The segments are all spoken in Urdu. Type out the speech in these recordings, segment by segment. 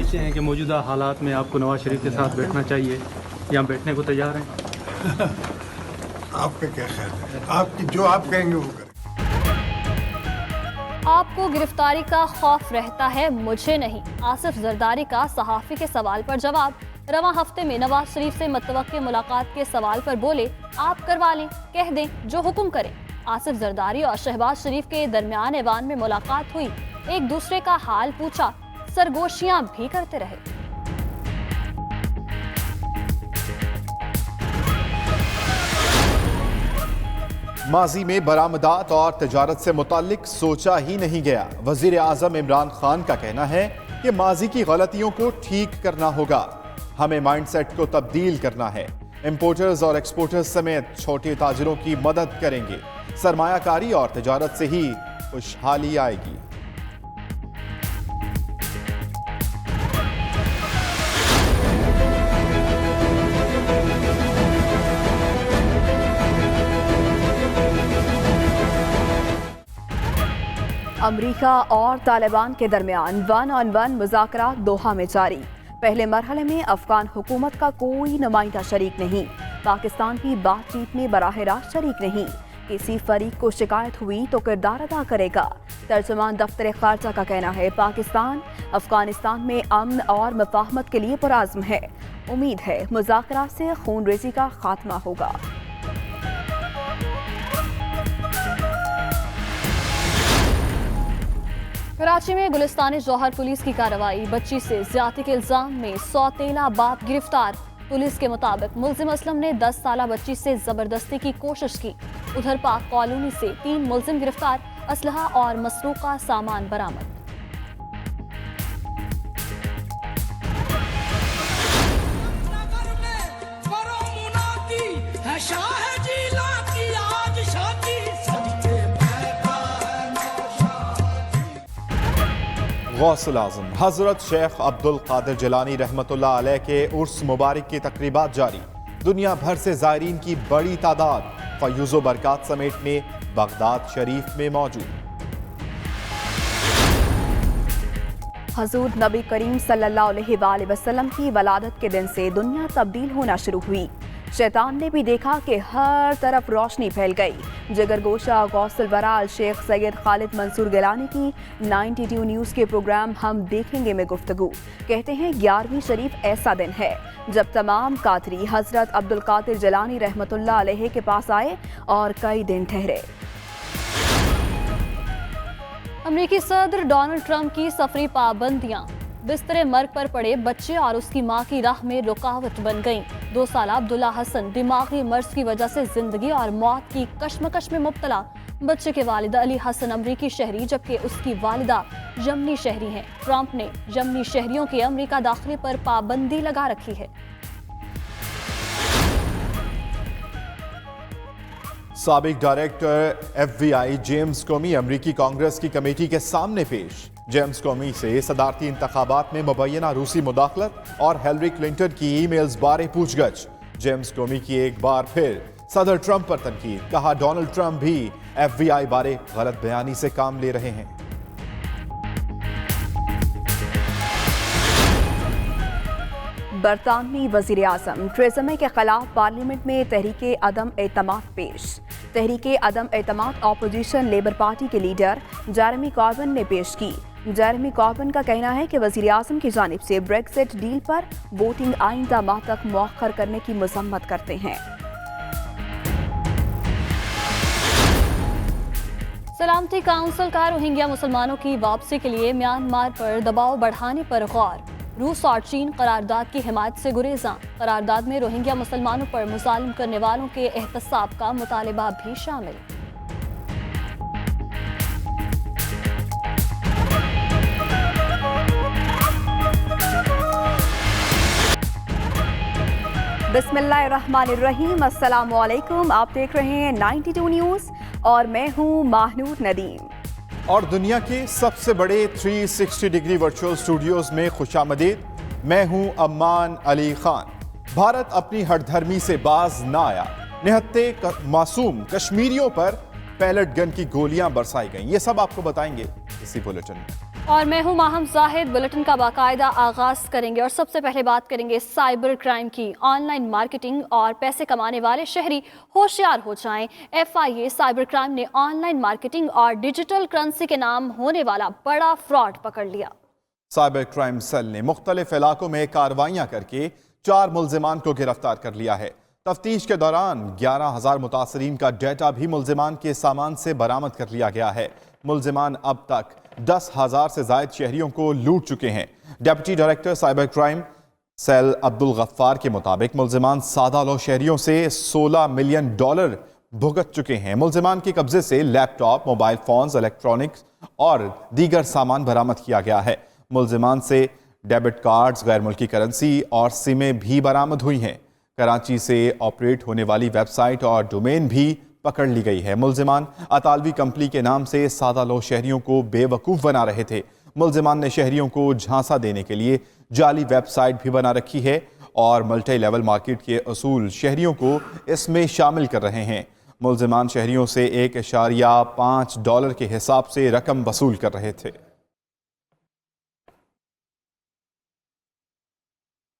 سمجھتے ہیں کہ موجودہ حالات میں آپ کو نواز شریف کے ساتھ بیٹھنا چاہیے یا بیٹھنے کو تیار ہیں؟ آپ کا کیا خیال ہے؟ آپ کی جو آپ کہیں گے وہ کریں۔ آپ کو گرفتاری کا خوف رہتا ہے، مجھے نہیں۔ آصف زرداری کا صحافی کے سوال پر جواب۔ رواں ہفتے میں نواز شریف سے متوقع ملاقات کے سوال پر بولے، آپ کروا لیں، کہہ دیں جو حکم کریں۔ آصف زرداری اور شہباز شریف کے درمیان ایوان میں ملاقات ہوئی، ایک دوسرے کا حال پوچھا، سرگوشیاں بھی کرتے رہے۔ ماضی میں برآمدات اور تجارت سے متعلق سوچا ہی نہیں گیا۔ وزیر اعظم عمران خان کا کہنا ہے کہ ماضی کی غلطیوں کو ٹھیک کرنا ہوگا، ہمیں مائنڈ سیٹ کو تبدیل کرنا ہے۔ امپورٹرز اور ایکسپورٹرز سمیت چھوٹے تاجروں کی مدد کریں گے۔ سرمایہ کاری اور تجارت سے ہی خوشحالی آئے گی۔ امریکہ اور طالبان کے درمیان 1-on-1 مذاکرات دوحہ میں جاری۔ پہلے مرحلے میں افغان حکومت کا کوئی نمائندہ شریک نہیں، پاکستان کی بات چیت میں براہ راست شریک نہیں۔ کسی فریق کو شکایت ہوئی تو کردار ادا کرے گا۔ ترجمان دفتر خارجہ کا کہنا ہے، پاکستان افغانستان میں امن اور مفاہمت کے لیے پرعزم ہے۔ امید ہے مذاکرات سے خون ریزی کا خاتمہ ہوگا۔ کراچی میں گلستان جوہر پولیس کی کارروائی، بچی سے زیادتی کے الزام میں سوتیلا باپ گرفتار۔ پولیس کے مطابق ملزم اسلم نے 10 سالہ بچی سے زبردستی کی کوشش کی۔ ادھر پاک کالونی سے 3 ملزم گرفتار، اسلحہ اور مسروقہ سامان برآمد۔ غوث الاعظم حضرت شیخ عبد القادر جیلانی رحمۃ اللہ علیہ کے عرس مبارک کی تقریبات جاری۔ دنیا بھر سے زائرین کی بڑی تعداد فیوز و برکات سمیت میں بغداد شریف میں موجود۔ حضور نبی کریم صلی اللہ علیہ وآلہ وسلم کی ولادت کے دن سے دنیا تبدیل ہونا شروع ہوئی۔ شیطان نے بھی دیکھا کہ ہر طرف روشنی پھیل گئی۔ جگر گوشہ غوث الورا الشیخ سید خالد منصور گیلانی کی 92 نیوز کے پروگرام ہم دیکھیں گے میں گفتگو کہتے ہیں 11ویں شریف ایسا دن ہے جب تمام قادری حضرت عبد القادر جیلانی رحمۃ اللہ علیہ کے پاس آئے اور کئی دن ٹھہرے۔ امریکی صدر ڈونلڈ ٹرمپ کی سفری پابندیاں بستر مرگ پر پڑے بچے اور اس کی ماں کی راہ میں رکاوٹ بن گئیں۔ 2 سالہ عبداللہ حسن دماغی مرض کی وجہ سے زندگی اور موت کی کشمکش میں مبتلا۔ بچے کے والد علی حسن امریکی شہری جبکہ اس کی والدہ یمنی شہری ہیں۔ ٹرمپ نے یمنی شہریوں کے امریکہ داخلے پر پابندی لگا رکھی ہے۔ سابق ڈائریکٹر FBI جیمز کومی امریکی کانگریس کی کمیٹی کے سامنے پیش۔ جیمز کومی سے صدارتی انتخابات میں مبینہ روسی مداخلت اور ہیلری کلنٹن کی ای میلز بارے پوچھ گچھ۔ جیمز کومی کی ایک بار پھر صدر ٹرمپ پر تنقید، کہا ڈونلڈ ٹرمپ بھی FBI بارے غلط بیانی سے کام لے رہے ہیں۔ برطانوی وزیر اعظم ٹریزا مے کے خلاف پارلیمنٹ میں تحریک عدم اعتماد پیش۔ تحریک عدم اعتماد اپوزیشن لیبر پارٹی کے لیڈر جیرمی کاربن نے پیش کی۔ جیرمی کاربن کا کہنا ہے کہ وزیر اعظم کی جانب سے بریگزٹ ڈیل پر ووٹنگ آئندہ ماہ تک مؤخر کرنے کی مذمت کرتے ہیں۔ سلامتی کونسل کا روہنگیا مسلمانوں کی واپسی کے لیے میانمار پر دباؤ بڑھانے پر غور۔ روس اور چین قرارداد کی حمایت سے گریزاں۔ قرارداد میں روہنگیا مسلمانوں پر مظالم کرنے والوں کے احتساب کا مطالبہ بھی شامل۔ بسم اللہ الرحمن الرحیم، السلام علیکم، آپ دیکھ رہے ہیں 92 نیوز اور میں ہوں ماہنور ندیم۔ اور دنیا کے سب سے بڑے 360 ڈگری ورچوئل اسٹوڈیوز میں خوش آمدید۔ میں ہوں امان علی خان۔ بھارت اپنی ہٹ دھرمی سے باز نہ آیا، نہتے معصوم کشمیریوں پر پیلٹ گن کی گولیاں برسائی گئیں۔ یہ سب آپ کو بتائیں گے اسی بلیٹن میں۔ اور میں ہوں ماہم زاہد. بلٹن کا باقاعدہ آغاز کریں گے اور سب سے پہلے بات کریں گے سائبر کرائم کی. آن لائن مارکیٹنگ اور پیسے کمانے والے شہری ہوشیار ہو جائیں. FIA سائبر کرائم نے آن لائن مارکیٹنگ اور ڈیجیٹل کرنسی کے نام ہونے والا بڑا فراڈ پکڑ لیا. سائبر کرائم سیل نے مختلف علاقوں میں کارروائیاں کر کے 4 ملزمان کو گرفتار کر لیا ہے. تفتیش کے دوران 11,000 متاثرین کا ڈیٹا بھی ملزمان کے سامان سے برآمد کر لیا گیا ہے. ملزمان اب تک 10,000 سے زائد شہریوں کو لوٹ چکے ہیں. Deputy director cyber crime cell Abdul Ghaffar کے مطابق ملزمان سادہ لو شہریوں سے $16 ملین بھگت چکے ہیں. ملزمان کے قبضے سے لیپ ٹاپ، موبائل فونز، الیکٹرانکس اور دیگر سامان برآمد کیا گیا ہے. ملزمان سے ڈیبٹ کارڈز، غیر ملکی کرنسی اور سمیں بھی برآمد ہوئی ہیں. کراچی سے آپریٹ ہونے والی ویب سائٹ اور ڈومین بھی پکڑ لی گئی ہے. ملزمان اطالوی کمپنی کے نام سے سادہ لو شہریوں کو بے وقوف بنا رہے تھے. ملزمان نے شہریوں کو جھانسا دینے کے لیے جعلی ویب سائٹ بھی بنا رکھی ہے اور ملٹی لیول مارکیٹ کے اصول شہریوں کو اس میں شامل کر رہے ہیں. ملزمان شہریوں سے $1.5 کے حساب سے رقم وصول کر رہے تھے.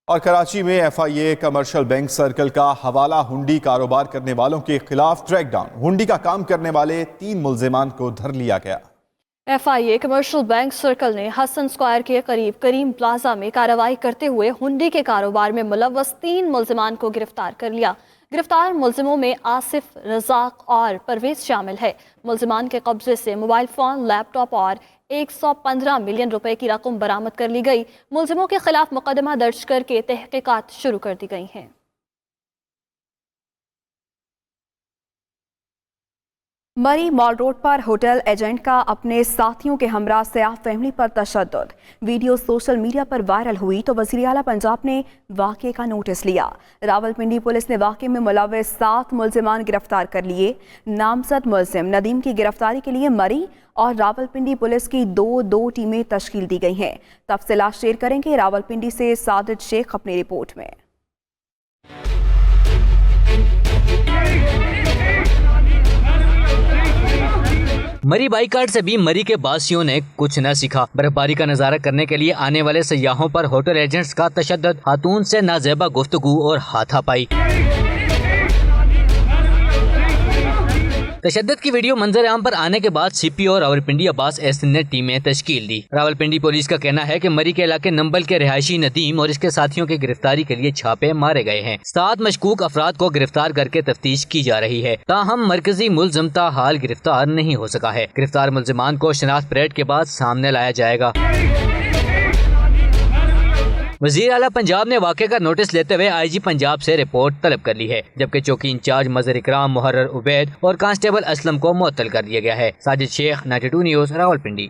اور کراچی میں FIA کمرشل بینک سرکل کا حوالہ ہنڈی کاروبار کرنے والوں کے خلاف ٹریک ڈاؤن. ہنڈی کا کام کرنے والے 3 ملزمان کو دھر لیا گیا. FIA کمرشل بینک سرکل نے حسن اسکوائر کے قریب کریم پلازا میں کارروائی کرتے ہوئے ہنڈی کے کاروبار میں ملوث 3 ملزمان کو گرفتار کر لیا. گرفتار ملزموں میں آصف، رزاق اور پرویز شامل ہے. ملزمان کے قبضے سے موبائل فون، لیپ ٹاپ اور 115 ملین روپے کی رقم برآمد کر لی گئی. ملزموں کے خلاف مقدمہ درج کر کے تحقیقات شروع کر دی گئی ہیں. مری مال روڈ پر ہوٹل ایجنٹ کا اپنے ساتھیوں کے ہمراہ سیاح فیملی پر تشدد. ویڈیو سوشل میڈیا پر وائرل ہوئی تو وزیر اعلیٰ پنجاب نے واقعے کا نوٹس لیا. راولپنڈی پولیس نے واقعے میں ملوث 7 ملزمان گرفتار کر لیے. نامزد ملزم ندیم کی گرفتاری کے لیے مری اور راولپنڈی پولیس کی دو ٹیمیں تشکیل دی گئی ہیں. تفصیلات شیئر کریں گے راولپنڈی سے سعادت شیخ اپنی رپورٹ میں. مری بائیکاٹ سے بھی مری کے باسیوں نے کچھ نہ سیکھا. برف باری کا نظارہ کرنے کے لیے آنے والے سیاحوں پر ہوٹل ایجنٹس کا تشدد، خاتون سے نازیبا گفتگو اور ہاتھا پائی. تشدد کی ویڈیو منظر عام پر آنے کے بعد CP اور راولپنڈی عباس احسن نے ٹیمیں تشکیل دی. راولپنڈی پولیس کا کہنا ہے کہ مری کے علاقے نمبل کے رہائشی ندیم اور اس کے ساتھیوں کی گرفتاری کے لیے چھاپے مارے گئے ہیں. 7 مشکوک افراد کو گرفتار کر کے تفتیش کی جا رہی ہے. تاہم مرکزی ملزم تاحال گرفتار نہیں ہو سکا ہے. گرفتار ملزمان کو شناخت پریڈ کے بعد سامنے لایا جائے گا. وزیر اعلیٰ پنجاب نے واقعے کا نوٹس لیتے ہوئے IG پنجاب سے رپورٹ طلب کر لی ہے، جبکہ چوکی انچارج مظہر اکرام، محرر عبید اور کانسٹیبل اسلم کو معطل کر دیا گیا ہے. ساجد شیخ، 92 نیوز، راولپنڈی.